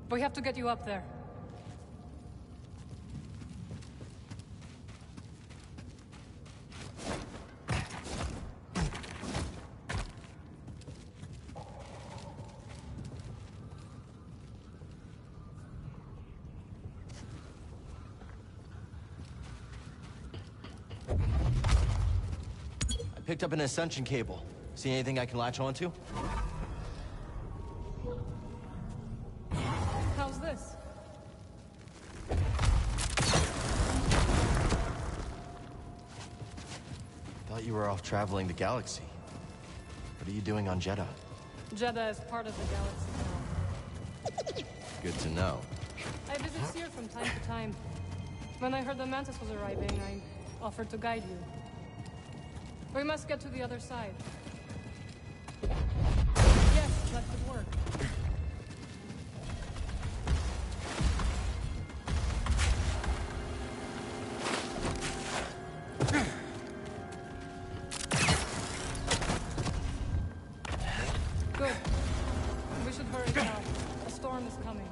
We have to get you up there. I picked up an ascension cable. See anything I can latch onto? How's this? Thought you were off traveling the galaxy. What are you doing on Jedi? Jedi is part of the galaxy now. Good to know. I visit Seer from time to time. When I heard the Mantis was arriving, I offered to guide you. We must get to the other side. Yes, that could work. Good. We should hurry now. A storm is coming.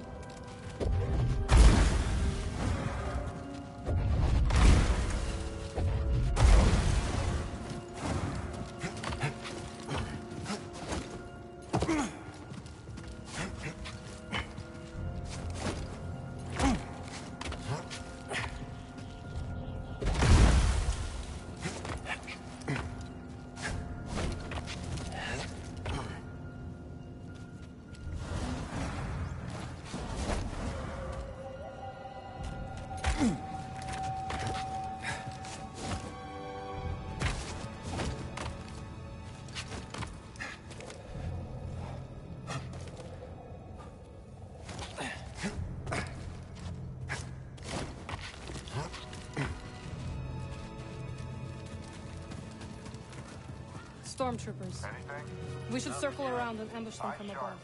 Stormtroopers. Anything? We should circle around and ambush them from above.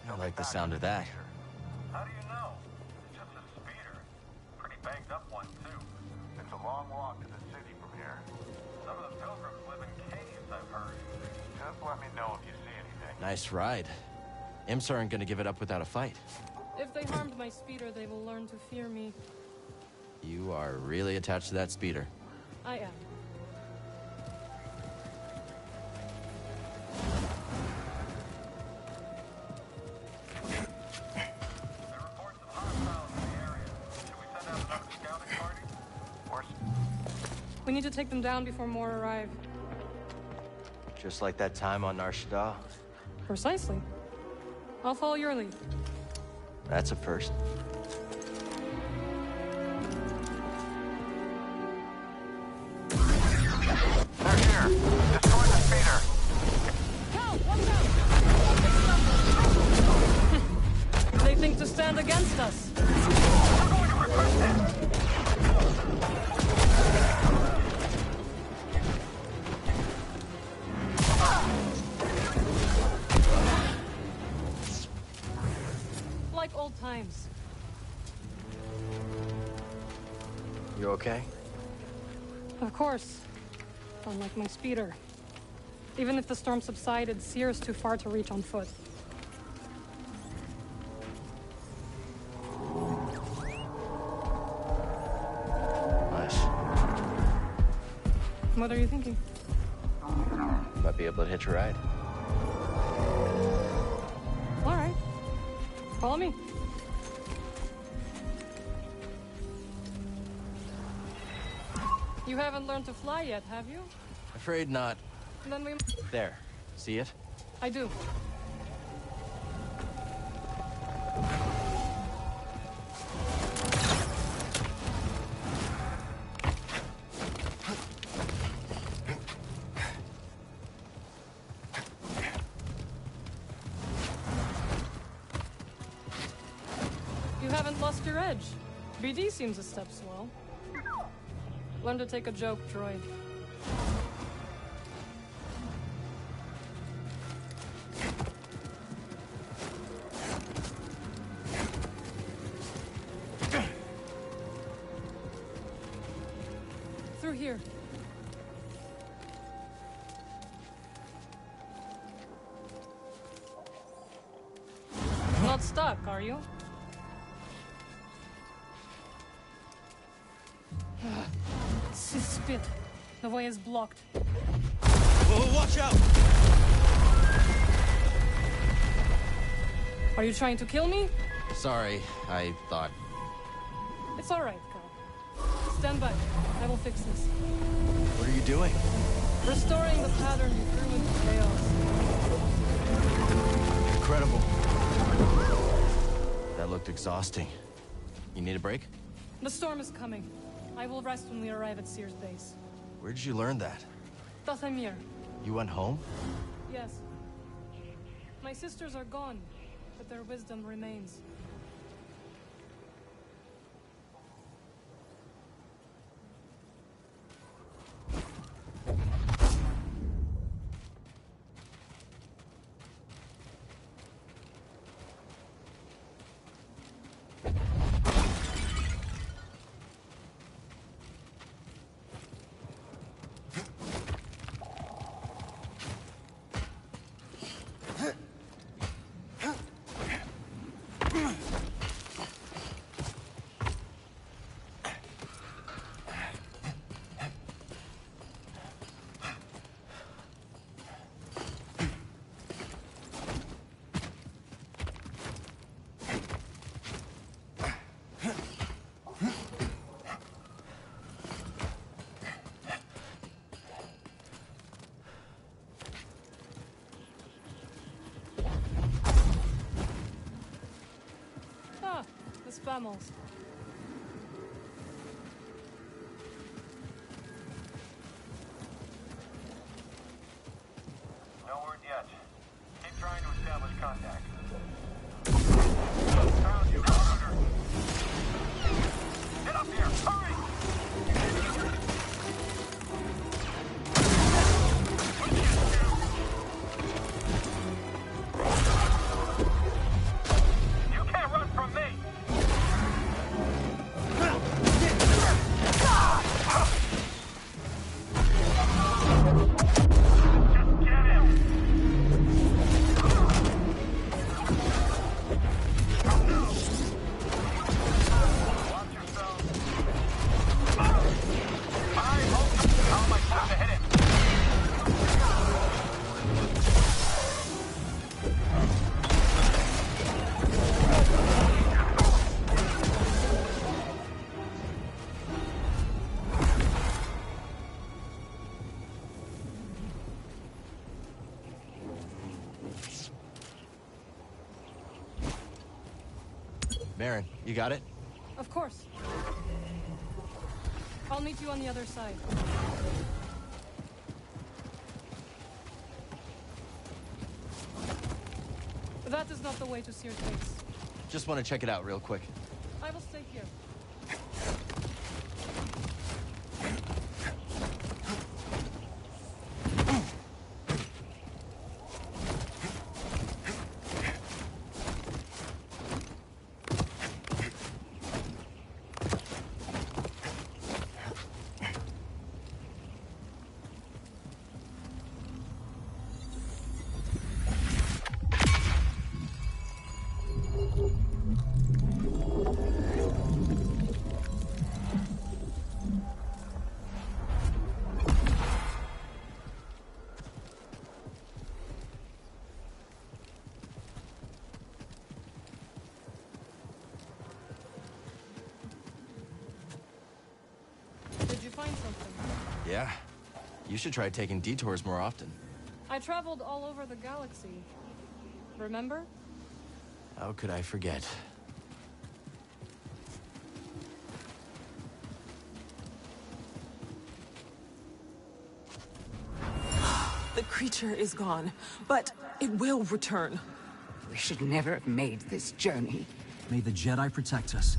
I like the sound of that. How do you know? It's just a speeder. Pretty banged up one, too. It's a long walk to the city from here. Some of the pilgrims live in caves, I've heard. Just let me know if you see anything. Nice ride. Imps aren't gonna give it up without a fight. If they harmed my speeder, they will learn to fear me. You are really attached to that speeder. I am. There are reports of hostiles in the area. Should we send out another scouting party? Or We need to take them down before more arrive. Just like that time on Nar Shaddaa. Precisely. I'll follow your lead. That's a first. they're here. Destroy the speeder. Cal, watch out! They think to stand against us. We're going to reverse it. Like old times. You okay? Of course. Unlike my speeder. Even if the storm subsided, Seer is too far to reach on foot. Nice. What are you thinking? Might be able to hitch a ride. All right. Follow me. You haven't learned to fly yet, have you? Afraid not. Then we... There. See it? I do. lost your edge. BD seems a step slow. Learn to take a joke, droid. Through here. Not stuck, are you? Spit. The way is blocked. Whoa, watch out! Are you trying to kill me? Sorry, I thought... It's all right, Carl. Stand by. I will fix this. What are you doing? Restoring the pattern you threw into chaos. Incredible. That looked exhausting. You need a break? The storm is coming. I will rest when we arrive at Sears base. Where did you learn that? Tathamir. You went home? Yes. My sisters are gone, but their wisdom remains. Vamos. No word yet. Keep trying to establish contact. Found you, Carter. Get up here! Hurry! You can't run from me! Baron, you got it? Of course. I'll meet you on the other side. That is not the way to Sears base. Just want to check it out real quick. I will stay here. Find something. Yeah. You should try taking detours more often. I traveled all over the galaxy. Remember? How could I forget? The creature is gone, but it will return. We should never have made this journey. May the Jedi protect us.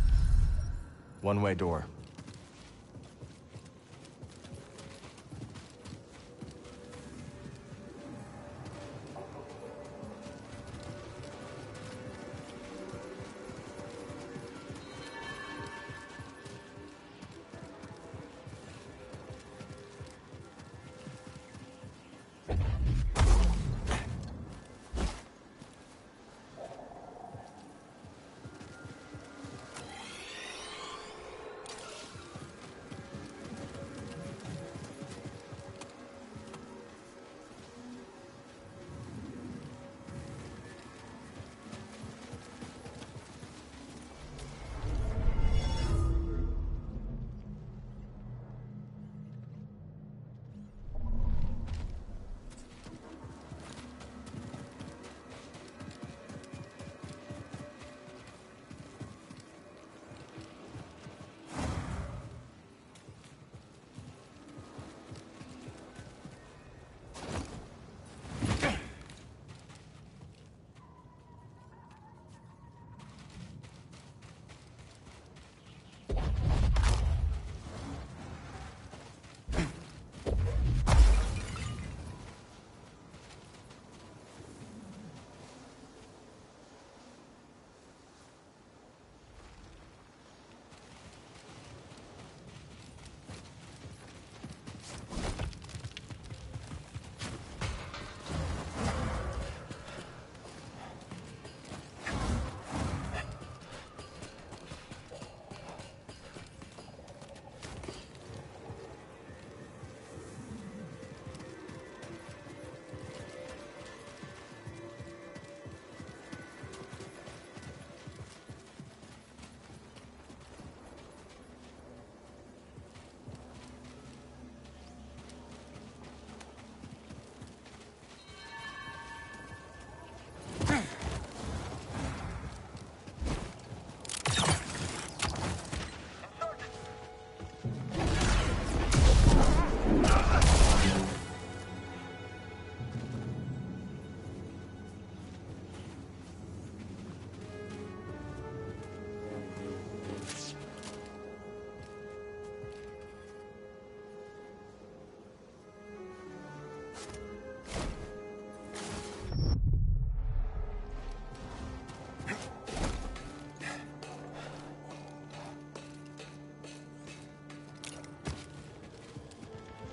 One-way door.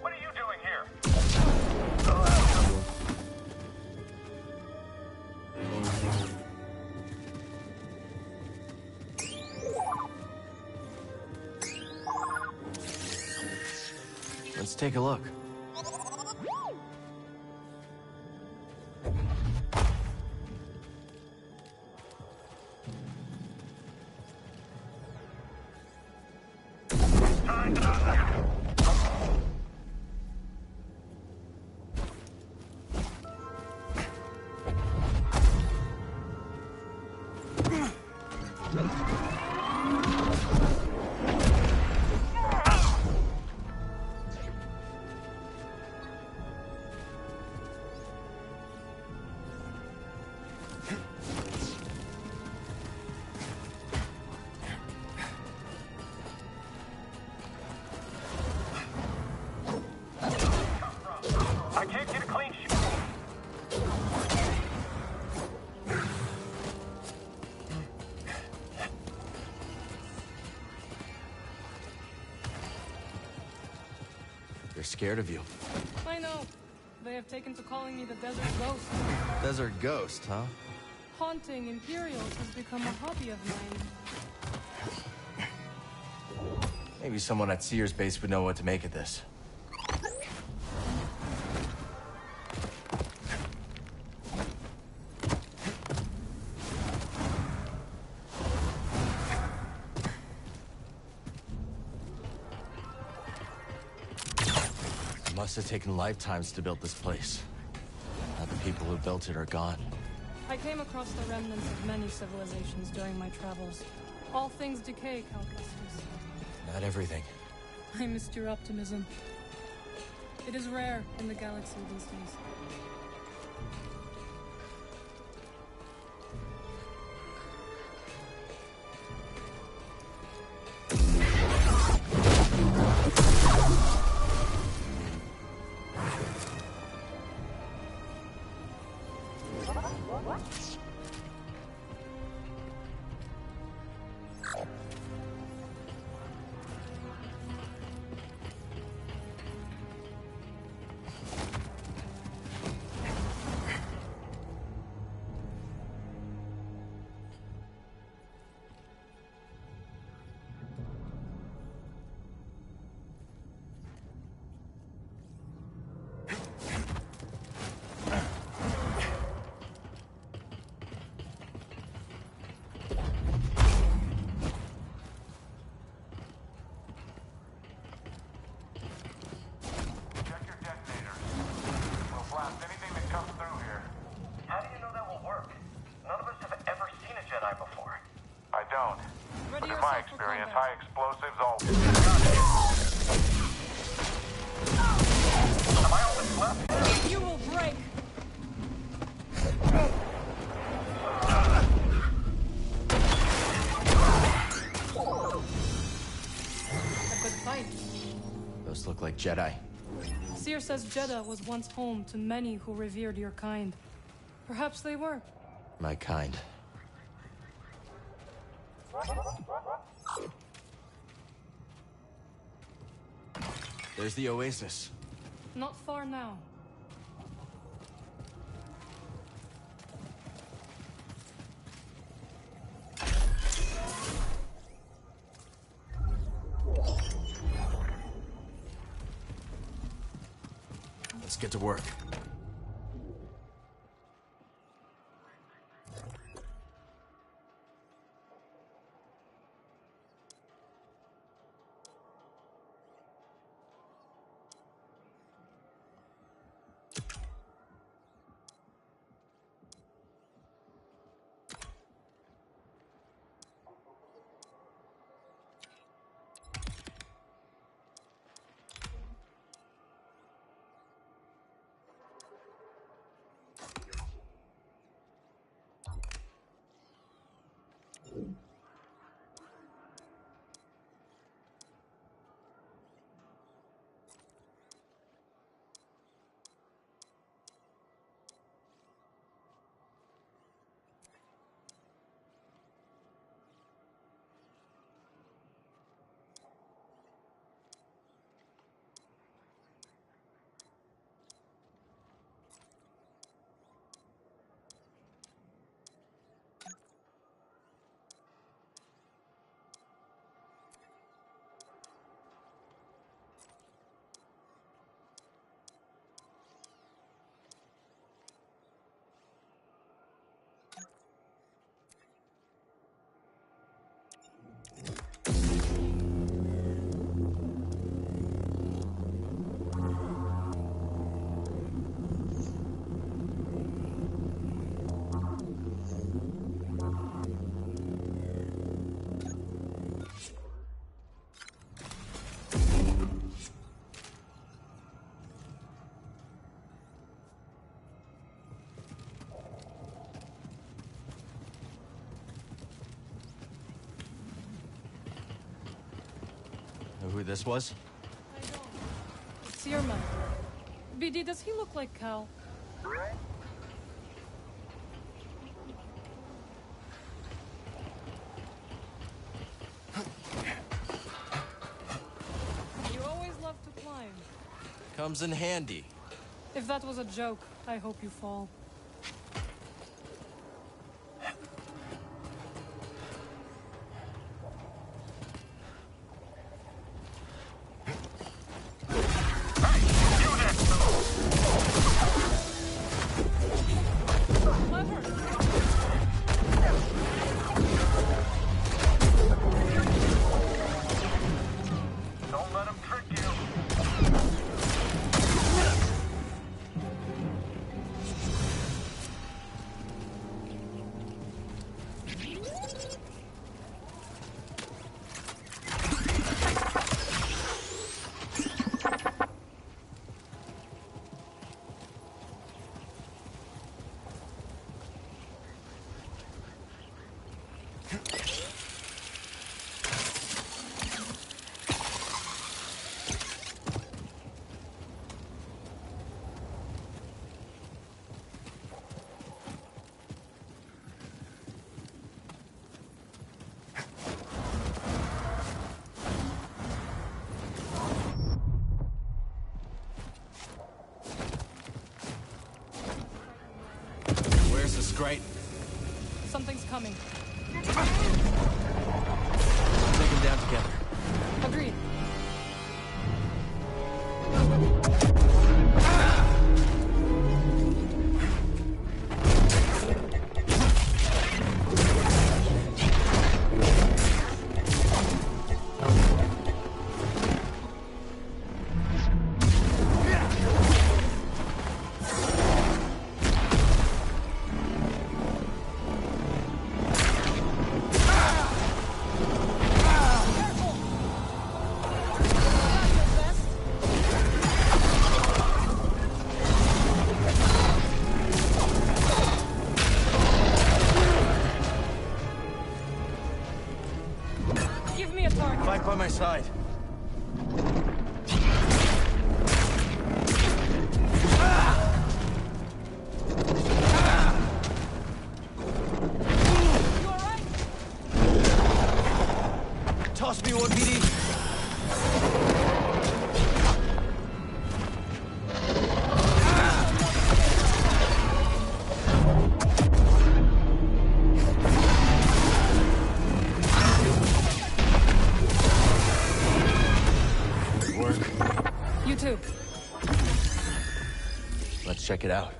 What are you doing here? Let's take a look. I can't get a clean shot. They're scared of you. I know. They have taken to calling me the Desert Ghost. Desert ghost, huh? Haunting Imperials has become a hobby of mine. Maybe someone at Sears base would know what to make of this. Must have taken lifetimes to build this place. Now the people who built it are gone. I came across the remnants of many civilizations during my travels. All things decay, Cal Kestis. Not everything. I missed your optimism. It is rare in the galaxy these days. Those look like Jedi. Seer says Jeddah was once home to many who revered your kind. Perhaps they were. My kind. There's the oasis. Not far now. Let's get to work. Know who this was? I don't. It's your man. BD, does he look like Cal? You always love to climb. Comes in handy. If that was a joke, I hope you fall. Don't let him trick you. Where's the Scrite? Something's coming. Take them down together. Agreed. everyone, BD. Good work. You too. Let's check it out.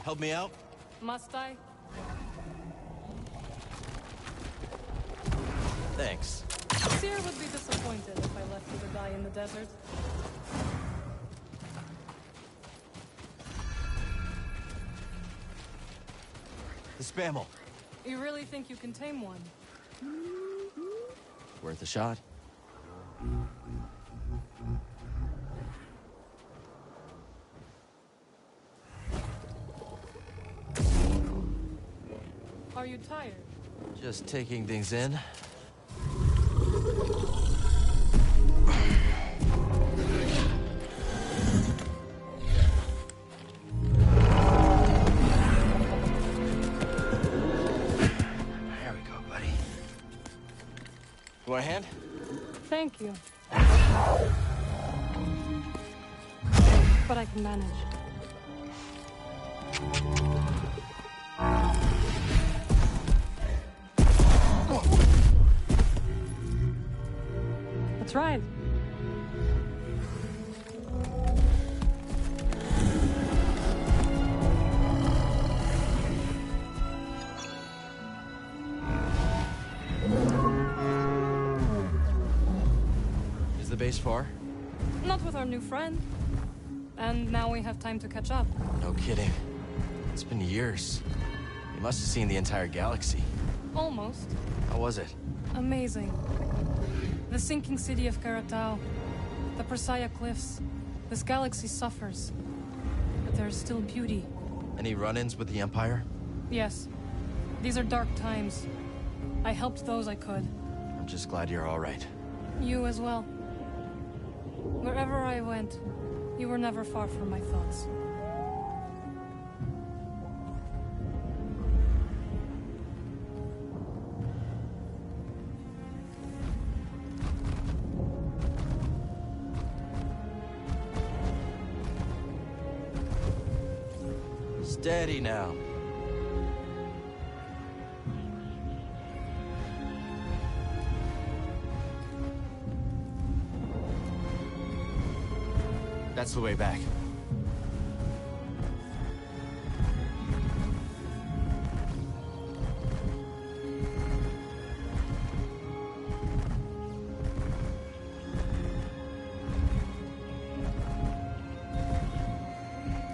Help me out? Must I? Thanks. Seer would be disappointed if I left you to die in the desert. The Spammel. You really think you can tame one? Worth a shot. Are you tired? Just taking things in. There we go, buddy. You want a hand? Thank you. But I can manage. That's right. Is the base far? Not with our new friend. And now we have time to catch up. No kidding. It's been years. You must have seen the entire galaxy. Almost. How was it? Amazing. The sinking city of Karatao. The Persaya Cliffs. This galaxy suffers. But there is still beauty. Any run-ins with the Empire? Yes. These are dark times. I helped those I could. I'm just glad you're all right. You as well. Wherever I went, you were never far from my thoughts. Steady now. That's the way back.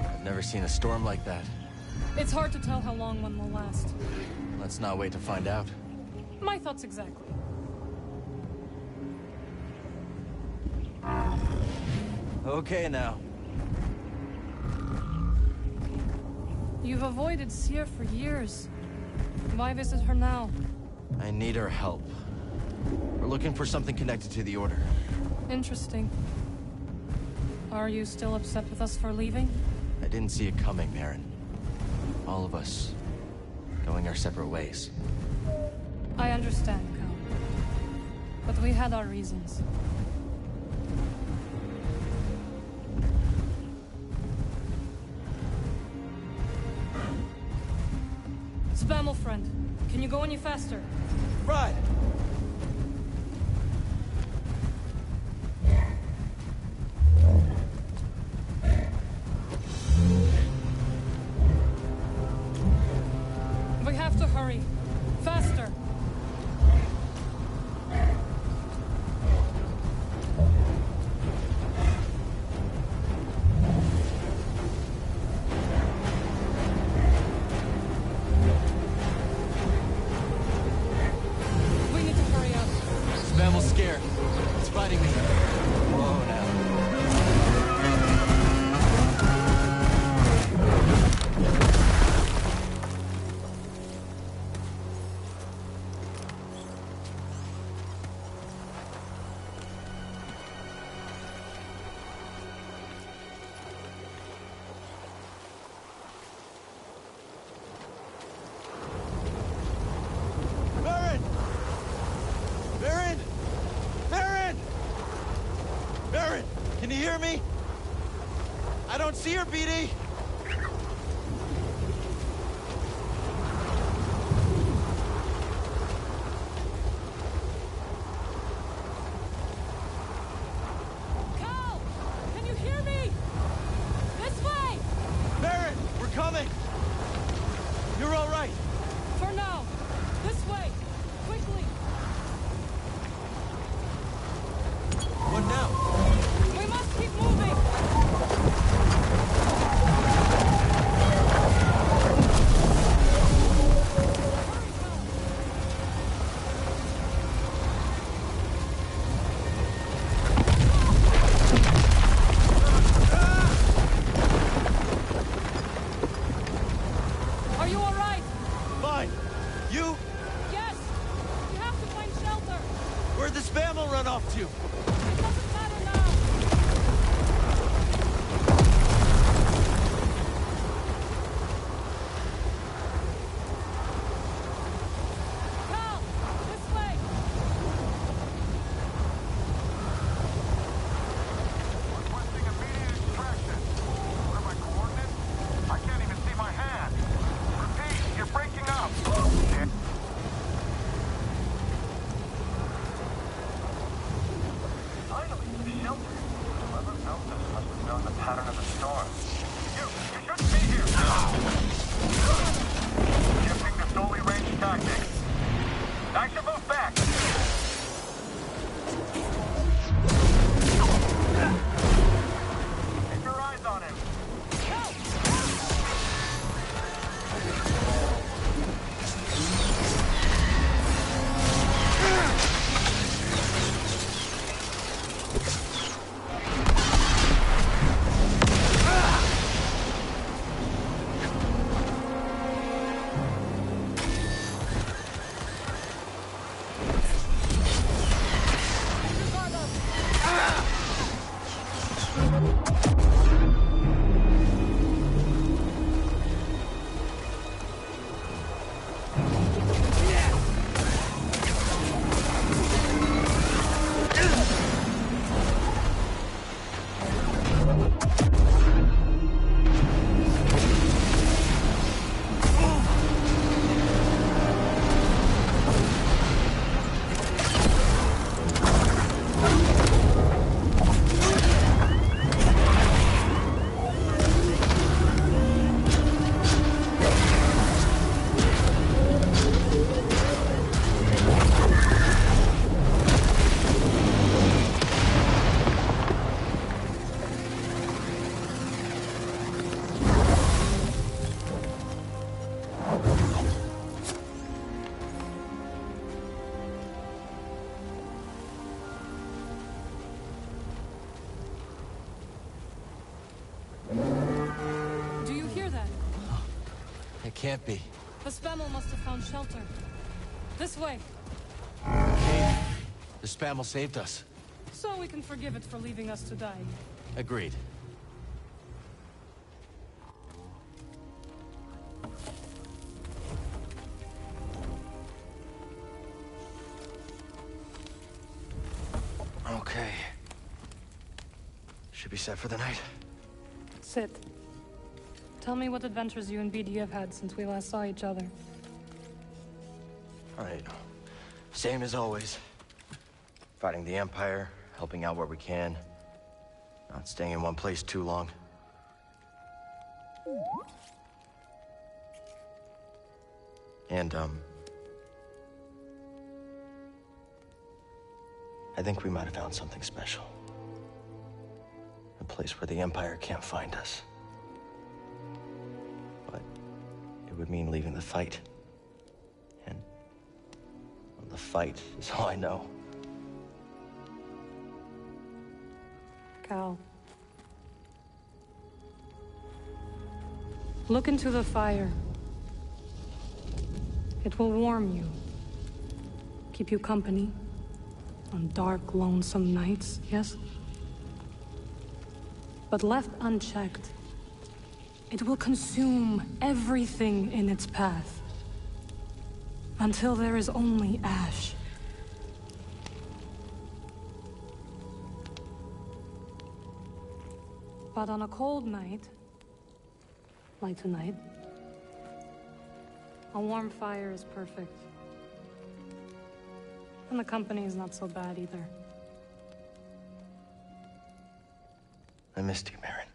I've never seen a storm like that. It's hard to tell how long one will last. Let's not wait to find out. My thoughts exactly. Okay now. You've avoided Seer for years. Why visit her now? I need her help. We're looking for something connected to the Order. Interesting. Are you still upset with us for leaving? I didn't see it coming, Marin. All of us going our separate ways. I understand, Cal. But we had our reasons. Spammel friend, can you go any faster? Right. We have to hurry. Faster! We you hear me? I don't see her, BD! Cal! Can you hear me? This way! Baron, we're coming! You're all right! For now. This way. Quickly. What now? We must keep moving. Are you all right? Fine! You? Yes. We have to find shelter. Where'd the spam will run off to? It doesn't matter now. Cal, this way. Requesting immediate extraction. What are my coordinates? I can't even see my hand. Repeat, you're breaking up. Shit. Finally, the shelter. Whoever built this must have known the pattern of the storm. You shouldn't be here. Shifting to solely ranged tactics. I should move back. Keep your eyes on him. Do you hear that? It can't be. The Spammel must have found shelter. This way. Cave. The spam will saved us. So we can forgive it for leaving us to die. Agreed. Okay. Should be set for the night. Sit. Tell me what adventures you and BD have had since we last saw each other. All right. Same as always. Fighting the Empire, helping out where we can. Not staying in one place too long. And, I think we might have found something special. A place where the Empire can't find us. But it would mean leaving the fight. And the fight is all I know. Cal. Look into the fire. It will warm you. Keep you company. On dark, lonesome nights, yes? But left unchecked, it will consume everything in its path. Until there is only ash. But on a cold night, like tonight, a warm fire is perfect. And the company is not so bad either. I missed you, Marin.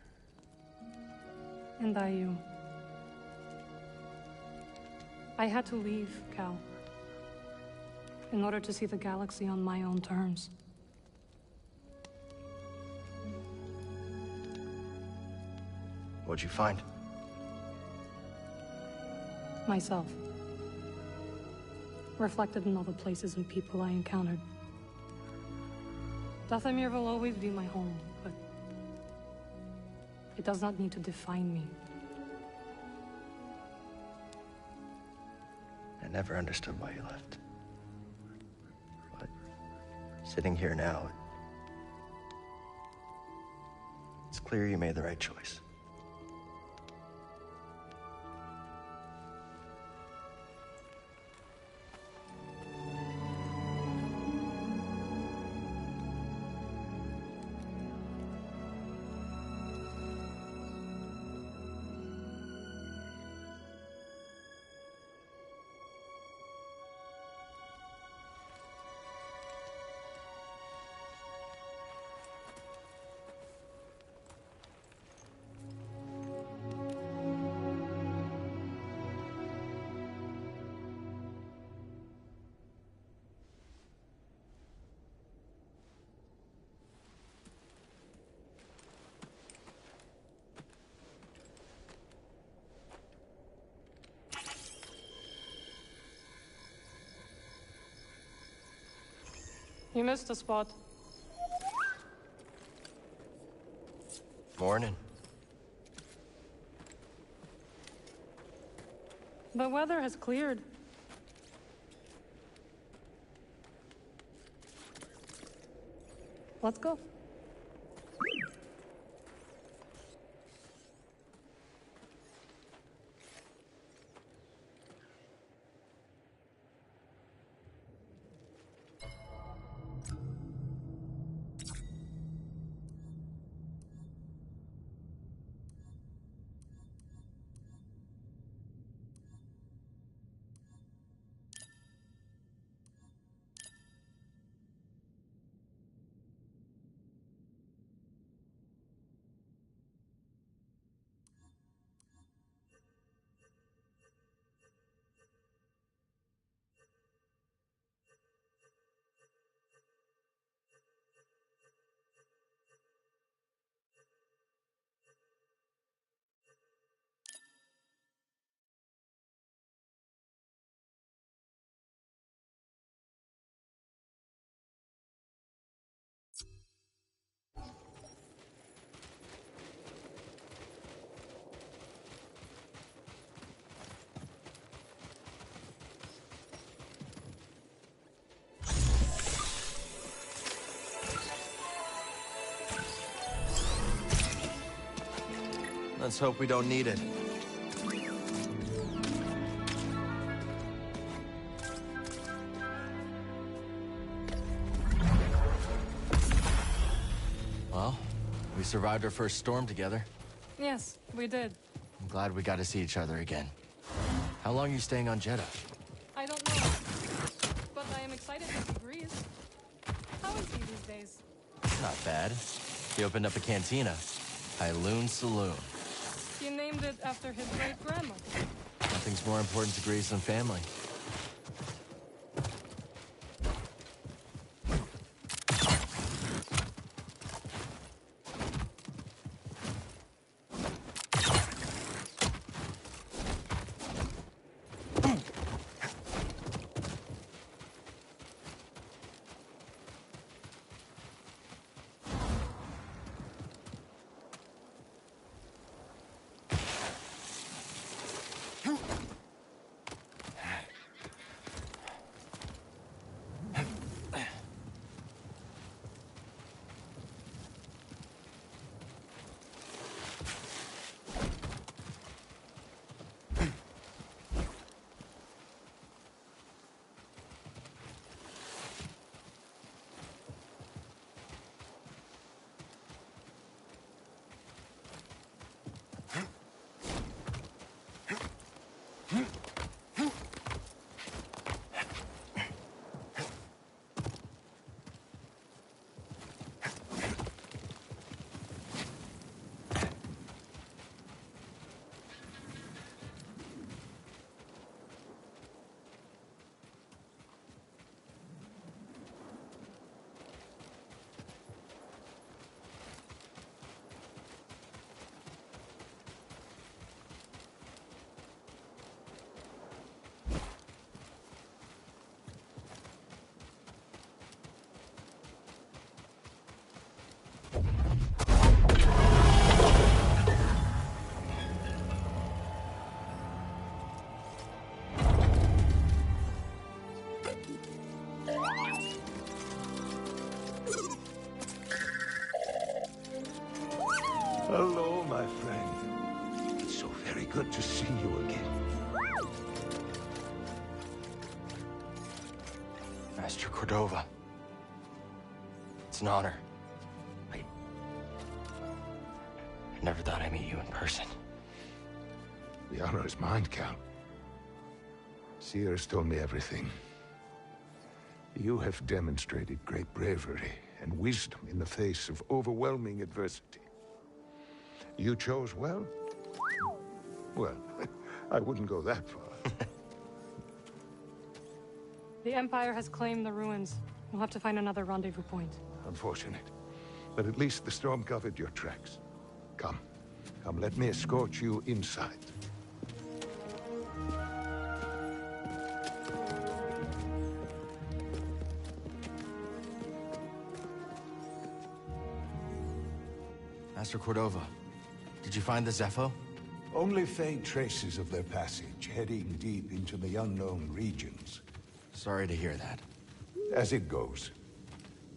And I you. I had to leave, Cal. In order to see the galaxy on my own terms. What'd you find? Myself. Reflected in all the places and people I encountered. Dathomir will always be my home, but it does not need to define me. I never understood why you left. But sitting here now, it's clear you made the right choice. You missed a spot. Morning. The weather has cleared. Let's go. Let's hope we don't need it. Well, we survived our first storm together. Yes, we did. I'm glad we got to see each other again. How long are you staying on Jedi? I don't know, but I am excited to see Grease. How is he these days? Not bad. He opened up a cantina. Hyloon Saloon. He named it after his great-grandmother. Nothing's more important to Grease than family. Hello, my friend. It's so very good to see you again. Master Cordova. It's an honor. I never thought I'd meet you in person. The honor is mine, Cal. Seer's told me everything. You have demonstrated great bravery and wisdom in the face of overwhelming adversity. You chose well? Well, I wouldn't go that far. The Empire has claimed the ruins. We'll have to find another rendezvous point. Unfortunate. But at least the storm covered your tracks. Come. Come, let me escort you inside. Master Cordova, did you find the Zepho? Only faint traces of their passage, heading deep into the unknown regions. Sorry to hear that. As it goes.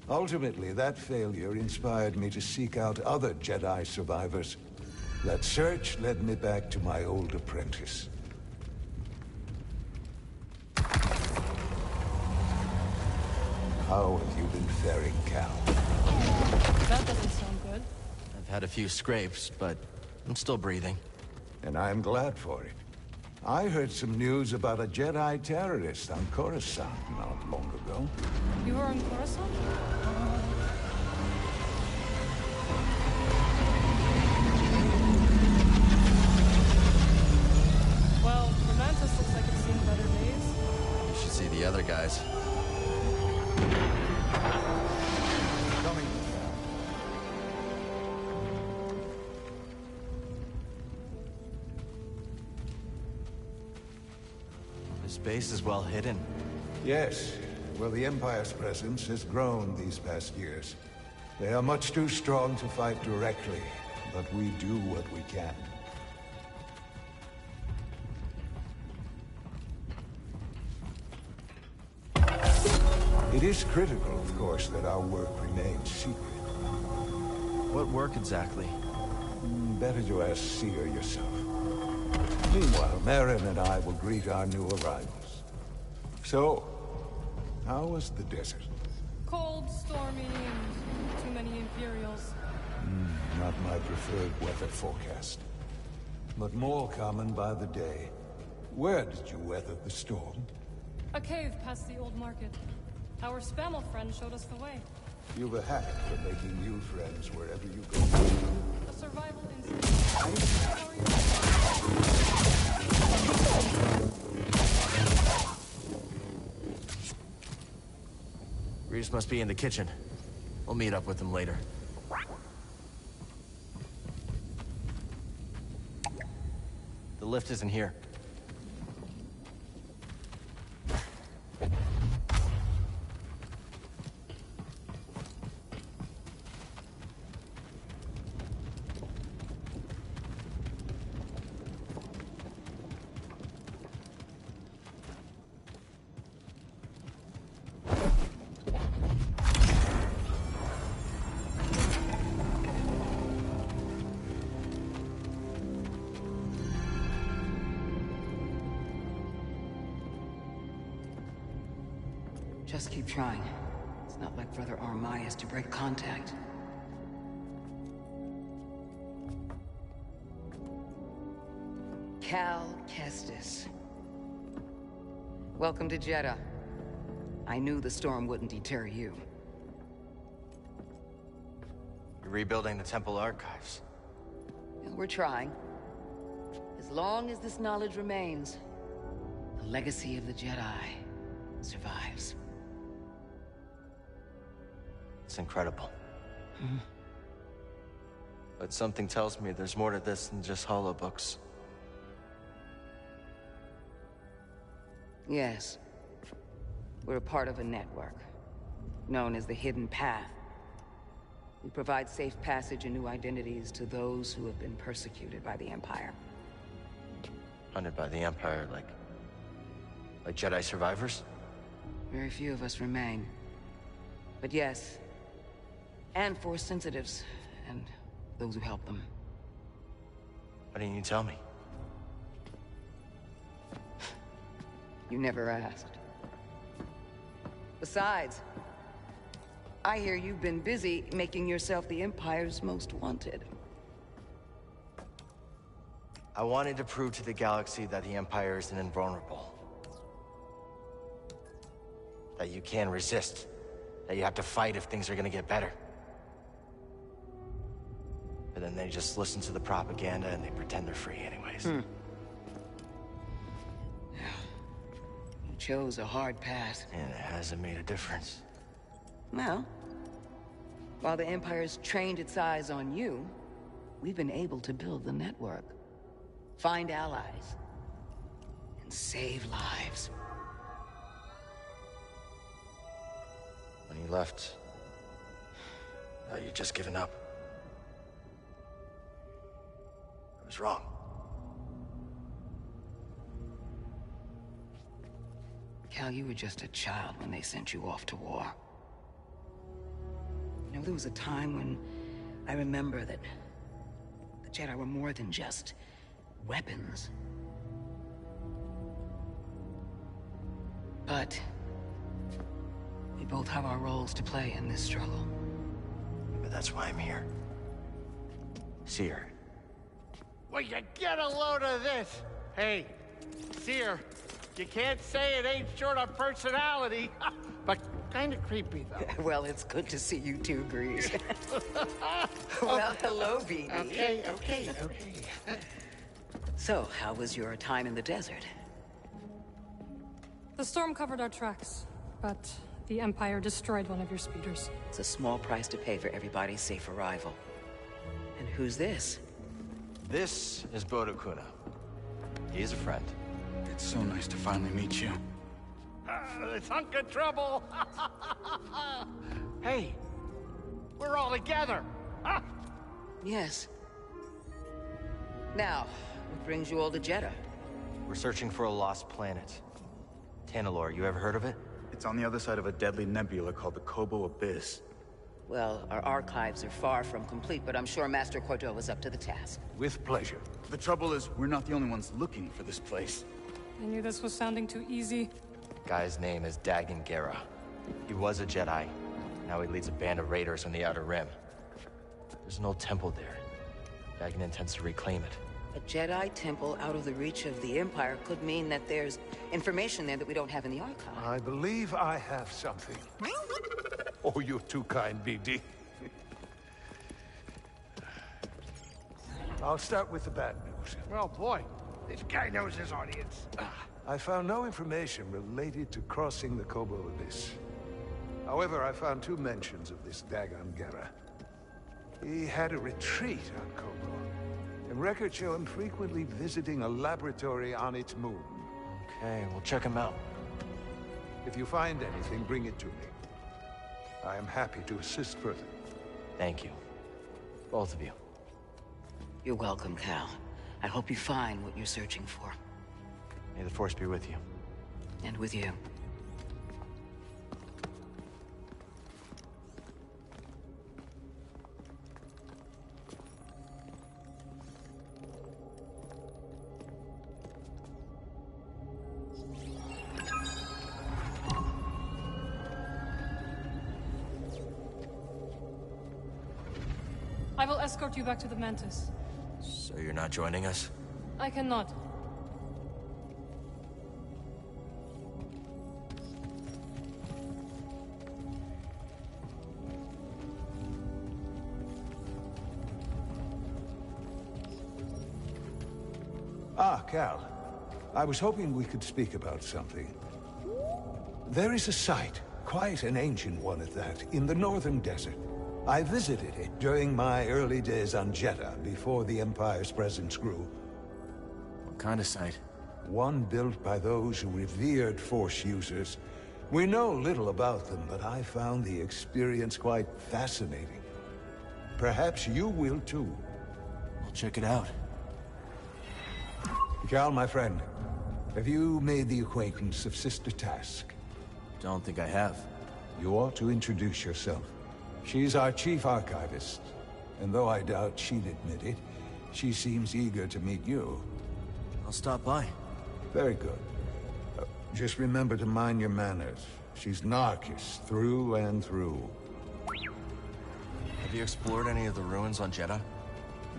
Ultimately, that failure inspired me to seek out other Jedi survivors. That search led me back to my old apprentice. How have you been faring, Cal? That doesn't sound good. I've had a few scrapes, but I'm still breathing. And I'm glad for it. I heard some news about a Jedi terrorist on Coruscant not long ago. You were on Coruscant? Well, the Mantis looks like it's seen better days. You should see the other guys. Coming. This base is well hidden. Yes. Well, the Empire's presence has grown these past years. They are much too strong to fight directly, but we do what we can. It is critical, of course, that our work remains secret. What work exactly? Better to ask Seer yourself. Meanwhile, Marin and I will greet our new arrivals. So, how was the desert? Cold, stormy, and too many Imperials. Not my preferred weather forecast. But more common by the day. Where did you weather the storm? A cave past the old market. Our Spammel friend showed us the way. You've a habit for making new friends wherever you go. A survival instinct. How are you? Reese must be in the kitchen. We'll meet up with him later. The lift isn't here. Just keep trying. It's not like Brother Armai is to break contact. Cal Kestis. Welcome to Jeddah. I knew the storm wouldn't deter you. You're rebuilding the temple archives. And we're trying. As long as this knowledge remains, the legacy of the Jedi survives. It's incredible. But something tells me there's more to this than just holobooks. Yes. We're a part of a network, known as the Hidden Path. We provide safe passage and new identities to those who have been persecuted by the Empire. Hunted by the Empire, like Jedi survivors? Very few of us remain. But yes, and Force sensitives, and those who help them. Why didn't you tell me? You never asked. Besides, I hear you've been busy making yourself the Empire's most wanted. I wanted to prove to the galaxy that the Empire isn't invulnerable. That you can resist. That you have to fight if things are gonna get better. But then they just listen to the propaganda and they pretend they're free anyways. You chose a hard path. And it hasn't made a difference. Well, while the Empire's trained its eyes on you, we've been able to build the network. Find allies. And save lives. When you left, you'd just given up. I was wrong. Cal, you were just a child when they sent you off to war. You know, there was a time when I remember that the Jedi were more than just weapons. But we both have our roles to play in this struggle. But that's why I'm here. Seer. Well, you get a load of this. Hey, Seer, you can't say it ain't short on personality, but kind of creepy, though. Well, it's good to see you too, Grease. Well, hello, BD. Okay. So, how was your time in the desert? The storm covered our tracks, but the Empire destroyed one of your speeders. It's a small price to pay for everybody's safe arrival. And who's this? This is Bodo Kuna. He's a friend. It's so nice to finally meet you. This hunk of trouble. Hey, we're all together. Huh? Yes. Now, what brings you all to Jeddah? We're searching for a lost planet. Tanalorr, you ever heard of it? It's on the other side of a deadly nebula called the Kobo Abyss. Well, our archives are far from complete, but I'm sure Master Cordova's up to the task. With pleasure. The trouble is, we're not the only ones looking for this place. I knew this was sounding too easy. Guy's name is Dagan Gera. He was a Jedi. Now he leads a band of raiders on the Outer Rim. There's an old temple there. Dagan intends to reclaim it. A Jedi temple out of the reach of the Empire could mean that there's information there that we don't have in the archive. I believe I have something. Oh, you're too kind, BD. I'll start with the bad news. Well, boy, this guy knows his audience. I found no information related to crossing the Kobo Abyss. However, I found 2 mentions of this Dagan Gera. He had a retreat on Kobo, and records show him frequently visiting a laboratory on its moon. Okay, we'll check him out. If you find anything, bring it to me. I am happy to assist further. Thank you. Both of you. You're welcome, Cal. I hope you find what you're searching for. May the Force be with you. And with you. I will escort you back to the Mantis. So you're not joining us? I cannot. Ah, Cal. I was hoping we could speak about something. There is a site, quite an ancient one at that, in the northern desert. I visited it during my early days on Jeddah, before the Empire's presence grew. What kind of site? One built by those who revered Force users. We know little about them, but I found the experience quite fascinating. Perhaps you will too. I'll check it out. Cal, my friend, have you made the acquaintance of Sister Task? Don't think I have. You ought to introduce yourself. She's our chief archivist, and though I doubt she'd admit it, She seems eager to meet you. I'll stop by. Very good. Just remember to mind your manners. She's Narcus, through and through. Have you explored any of the ruins on Jeddah?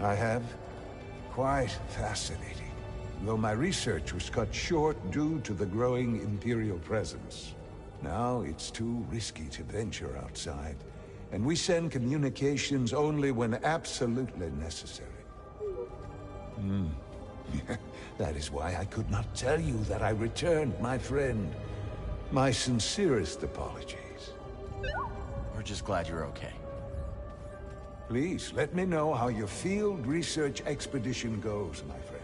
I have. Quite fascinating. Though my research was cut short due to the growing Imperial presence. Now it's too risky to venture outside, and we send communications only when absolutely necessary. That is why I could not tell you that I returned, my friend. My sincerest apologies. We're just glad you're okay. Please, let me know how your field research expedition goes, my friends.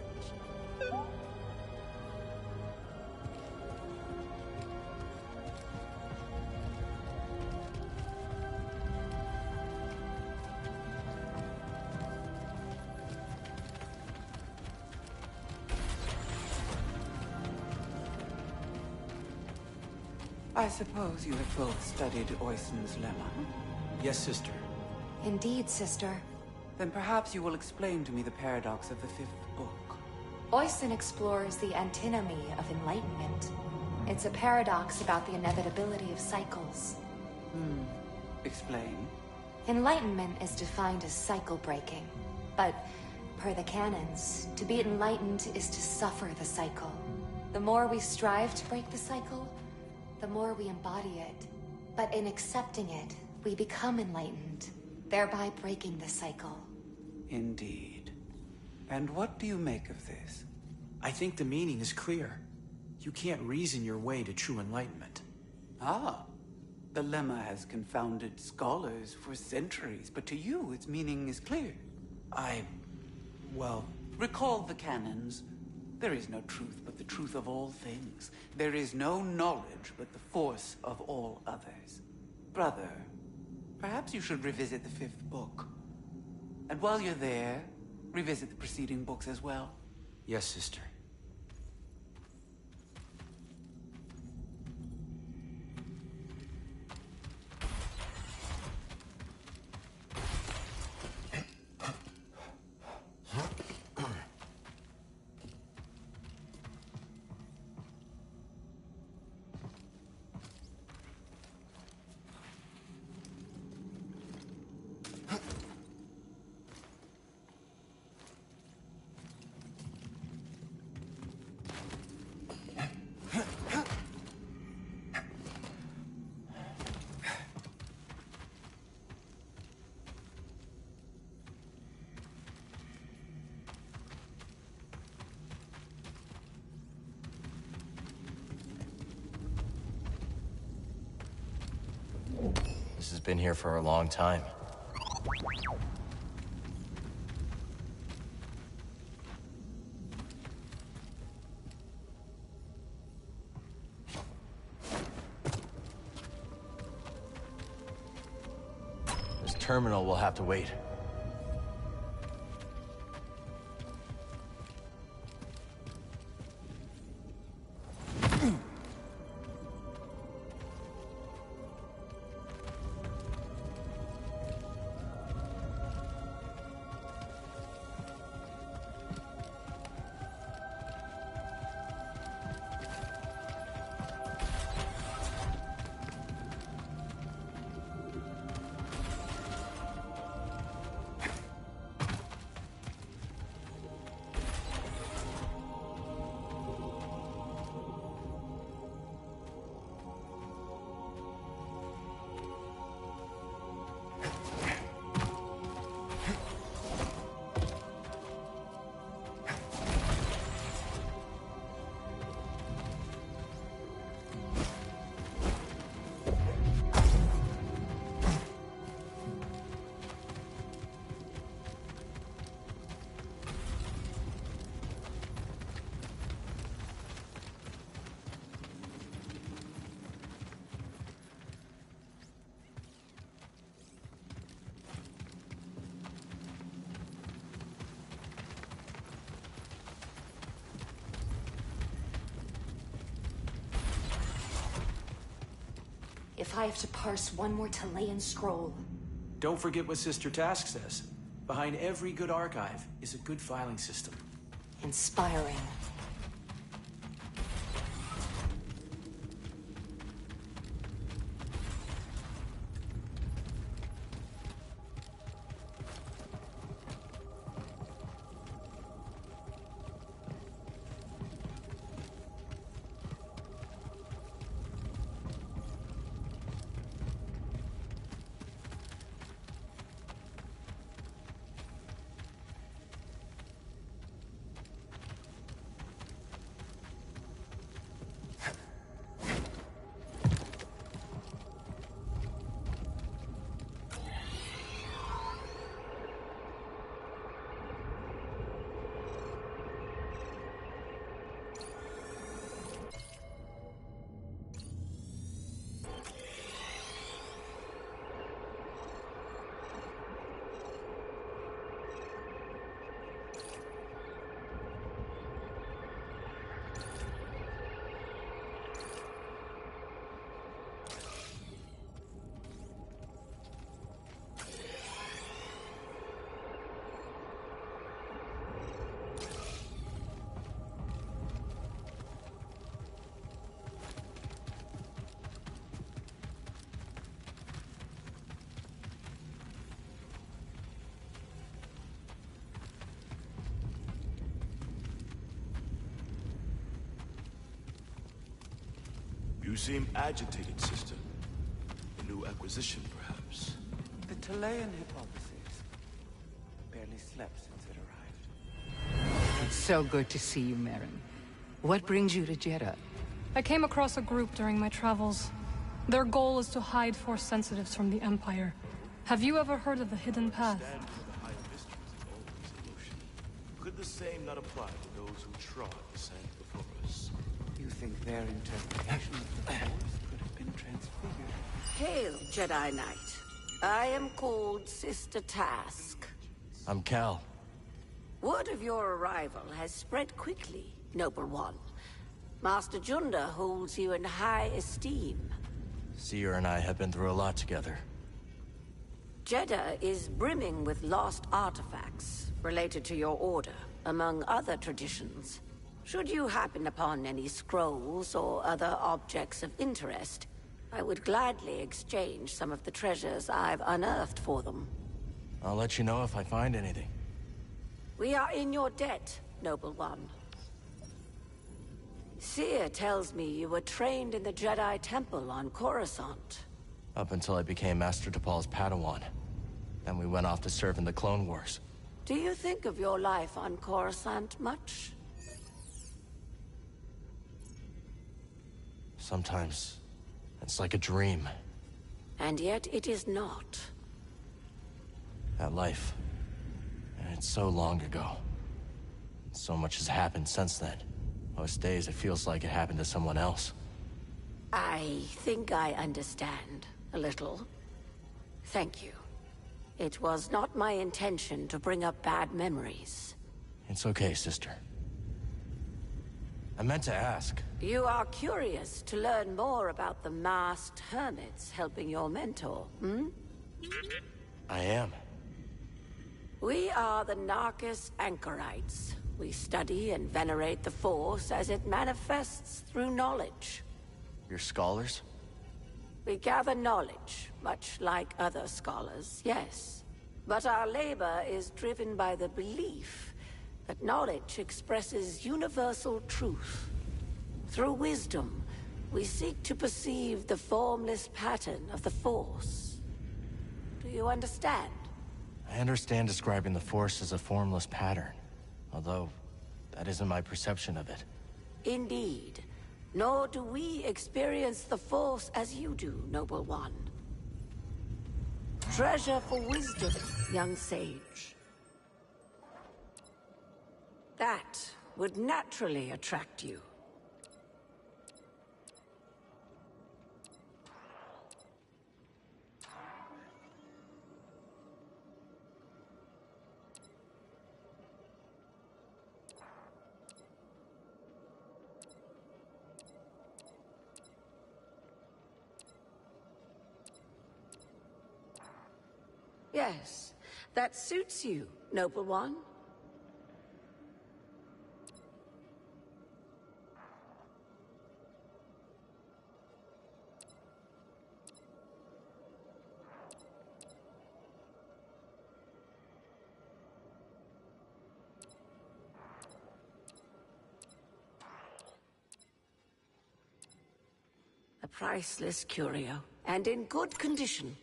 I suppose you have both studied Oyson's lemma. Yes, sister. Indeed, sister. Then perhaps you will explain to me the paradox of the fifth book. Oyson explores the antinomy of enlightenment. It's a paradox about the inevitability of cycles. Explain. Enlightenment is defined as cycle breaking. But, per the canons, to be enlightened is to suffer the cycle. The more we strive to break the cycle, the more we embody it. But in accepting it, we become enlightened, thereby breaking the cycle. Indeed. And what do you make of this? I think the meaning is clear. You can't reason your way to true enlightenment. Ah. The lemma has confounded scholars for centuries, but to you, its meaning is clear. Well... Recall the canons. There is no truth but the truth of all things. There is no knowledge but the force of all others. Brother, perhaps you should revisit the fifth book. And while you're there, revisit the preceding books as well. Yes, sister. This has been here for a long time. This terminal will have to wait. If I have to parse one more Talayan scroll... Don't forget what Sister Task says. Behind every good archive is a good filing system. Inspiring. You seem agitated, sister. A new acquisition, perhaps. The Talayan hypothesis. Barely slept since it arrived. It's so good to see you, Merrin. What brings you to Jeddah? I came across a group during my travels. Their goal is to hide Force sensitives from the Empire. Have you ever heard of the Hidden Path? Stand for the higher mysteries of always illusion. Could the same not apply to those who trod the sand before us? You think their interpretation of the Force could have been transfigured? Hail, Jedi Knight. I am called Sister Task. I'm Cal. Word of your arrival has spread quickly, Noble One. Master Junda holds you in high esteem. Seer and I have been through a lot together. Jeddah is brimming with lost artifacts related to your order, among other traditions. Should you happen upon any scrolls or other objects of interest, I would gladly exchange some of the treasures I've unearthed for them. I'll let you know if I find anything. We are in your debt, Noble One. Seer tells me you were trained in the Jedi Temple on Coruscant. Up until I became Master Tapal's Padawan. Then we went off to serve in the Clone Wars. Do you think of your life on Coruscant much? Sometimes, it's like a dream. And yet it is not. That life. And it's so long ago. So much has happened since then. Most days it feels like it happened to someone else. I think I understand, a little. Thank you. It was not my intention to bring up bad memories. It's okay, sister. I meant to ask. You are curious to learn more about the masked hermits helping your mentor, hmm? I am. We are the Narcus Anchorites. We study and venerate the Force as it manifests through knowledge. You're scholars? We gather knowledge, much like other scholars, yes. But our labor is driven by the belief that knowledge expresses universal truth. Through wisdom, we seek to perceive the formless pattern of the Force. Do you understand? I understand describing the Force as a formless pattern. Although, that isn't my perception of it. Indeed. Nor do we experience the Force as you do, Noble One. Treasure for wisdom, young sage. That would naturally attract you. Yes, That suits you, noble one. A priceless curio, and in good condition.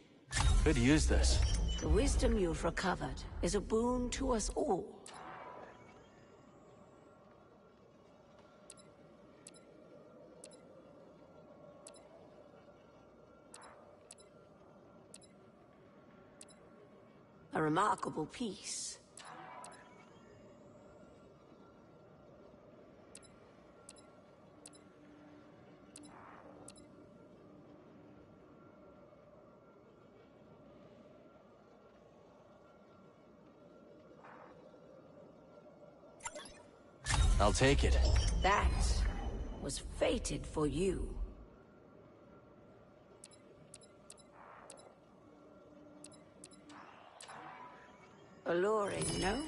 Could use this. The wisdom you've recovered is a boon to us all. A remarkable piece. I'll take it. That was fated for you. Alluring, no?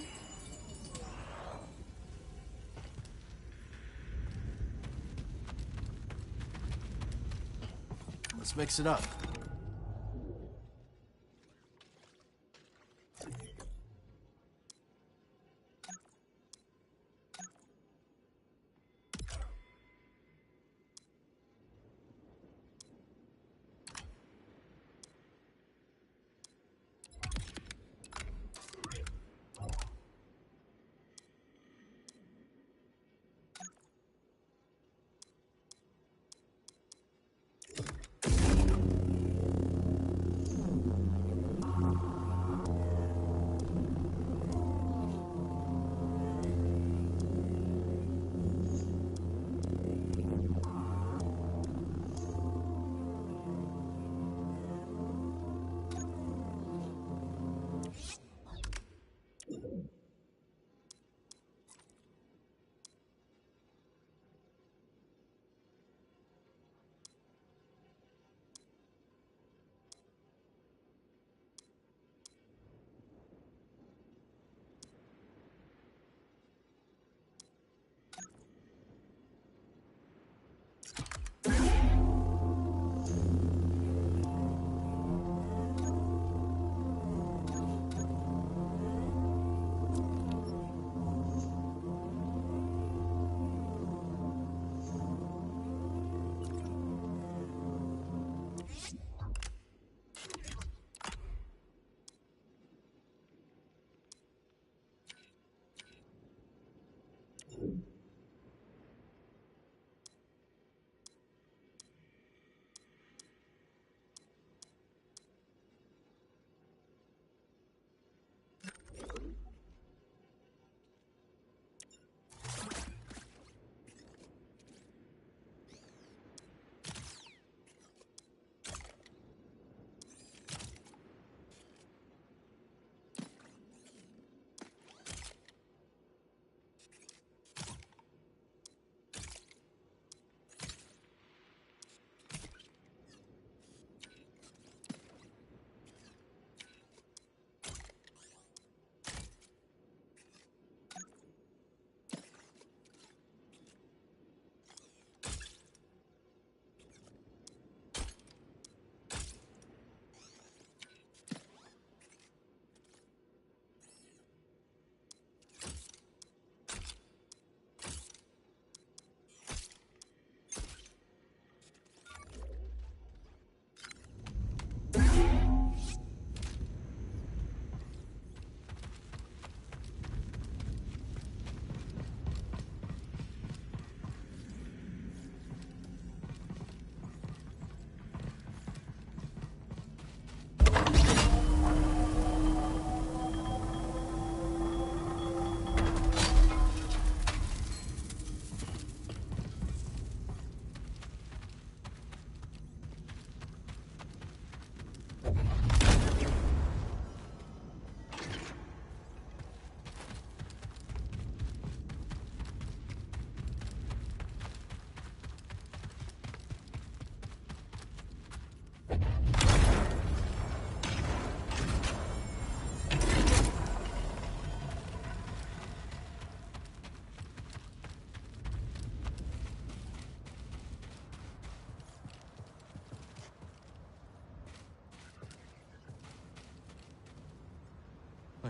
Let's mix it up.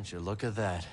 Would you look at that?